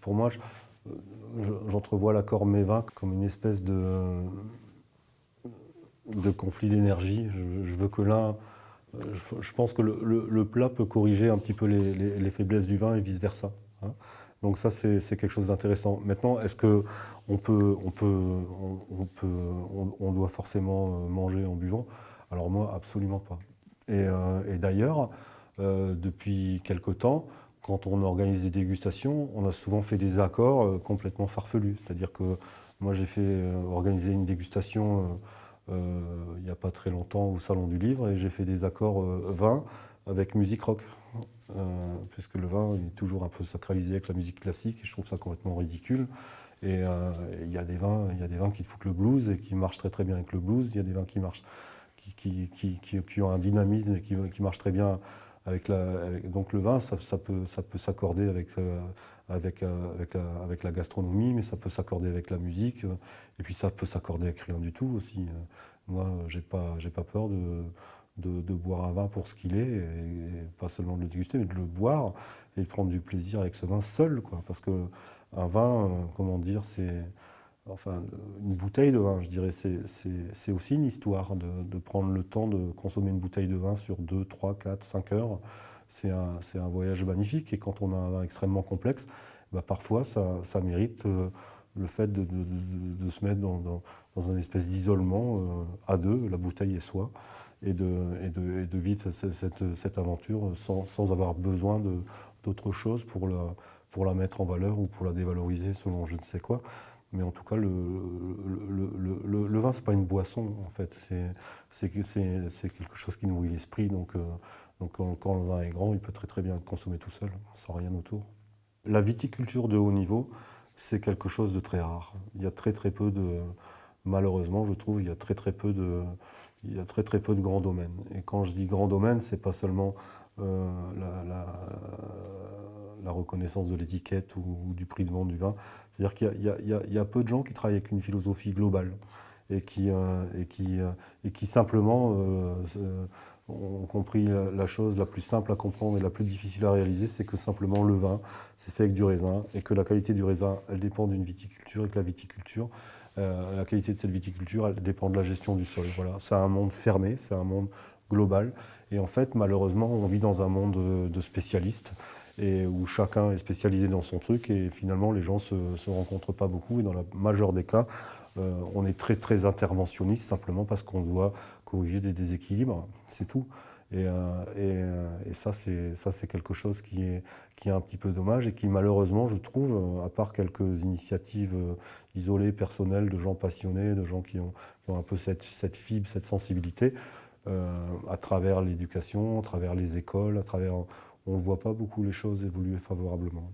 pour moi, j'entrevois l'accord mets-vin comme une espèce de conflit d'énergie. Je veux que l'un... Je pense que le plat peut corriger un petit peu les faiblesses du vin et vice-versa, hein. Donc ça, c'est quelque chose d'intéressant. Maintenant, est-ce qu'on doit forcément manger en buvant? Alors moi, absolument pas. Et d'ailleurs, depuis quelque temps, quand on organise des dégustations, on a souvent fait des accords complètement farfelus. C'est-à-dire que moi, j'ai fait organiser une dégustation il n'y a pas très longtemps au Salon du Livre et j'ai fait des accords vin avec musique rock. Puisque le vin est toujours un peu sacralisé avec la musique classique et je trouve ça complètement ridicule. Et il y a des vins qui foutent le blues et qui marchent très très bien avec le blues. Il y a des vins qui marchent, qui ont un dynamisme et qui marchent très bien donc le vin, ça peut s'accorder avec la gastronomie, mais ça peut s'accorder avec la musique, et puis ça peut s'accorder avec rien du tout aussi. Moi, j'ai pas peur de boire un vin pour ce qu'il est, et pas seulement de le déguster, mais de le boire et de prendre du plaisir avec ce vin seul, quoi. Parce que un vin, comment dire, enfin, une bouteille de vin, je dirais, c'est aussi une histoire de prendre le temps de consommer une bouteille de vin sur 2, 3, 4, 5 heures. C'est un voyage magnifique et quand on a un vin extrêmement complexe, bah, parfois ça mérite le fait de se mettre dans un espèce d'isolement à deux, la bouteille et soi, et de vivre cette aventure sans avoir besoin d'autre chose pour la mettre en valeur ou pour la dévaloriser selon je ne sais quoi. Mais en tout cas, le vin, c'est pas une boisson, en fait. C'est quelque chose qui nourrit l'esprit. Donc quand le vin est grand, il peut très très bien être consommé tout seul, sans rien autour. La viticulture de haut niveau, c'est quelque chose de très rare. Il y a très très peu de... Malheureusement, je trouve, il y a très très peu de grands domaines. Et quand je dis grand domaine, c'est pas seulement euh, la, la- la reconnaissance de l'étiquette ou du prix de vente du vin. C'est-à-dire qu'il y a peu de gens qui travaillent avec une philosophie globale et qui simplement ont compris la chose la plus simple à comprendre et la plus difficile à réaliser, c'est que simplement le vin, c'est fait avec du raisin et que la qualité du raisin, elle dépend d'une viticulture et que la viticulture, la qualité de cette viticulture, elle dépend de la gestion du sol. Voilà, c'est un monde fermé, c'est un monde global. Et en fait, malheureusement, on vit dans un monde de spécialistes et où chacun est spécialisé dans son truc et finalement les gens se rencontrent pas beaucoup et dans la majeure des cas, on est très très interventionniste simplement parce qu'on doit corriger des déséquilibres, c'est tout. Et ça, c'est quelque chose qui est un petit peu dommage et qui, malheureusement, je trouve, à part quelques initiatives isolées, personnelles, de gens passionnés, de gens qui ont un peu cette fibre, cette sensibilité, à travers l'éducation, à travers les écoles, on ne voit pas beaucoup les choses évoluer favorablement.